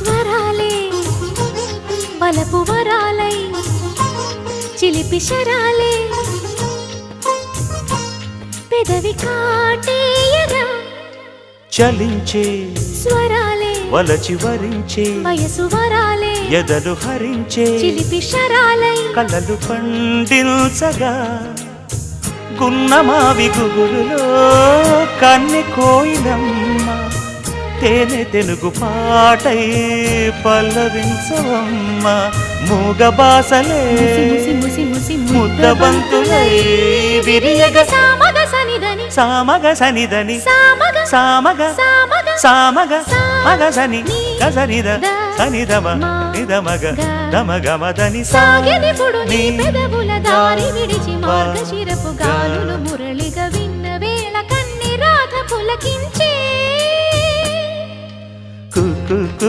స్వరాలే వలపు వరాలై చిలిపి శరాలే పెదవి కాటేయరా చలించే స్వరాలే వలచి వరించే వయసు వరాలే ఎదలు హరించే చిలిపి శరాలై కలలు పండించగా గున్నమావి గుగురులో కన్నె కోయిలమ్మ తేనె తెనుగు పాటై పల్లవించవమ్మ మూగ బాసలే ముసి ముసి ముసి ముద్దబంతులై విరియగ సామగ సనిదని సామగ సనిదని సామగ సామగ సామగ సామగ మగ సని గసనిద సనిదమ నిదమగ దమగమదని సాగెనిపుడు నీ పెదవుల దారి విడిచి మార్గశిరపు గాలులు మురళిగా విన్న వేళ కన్ని రాధ పులకించే కు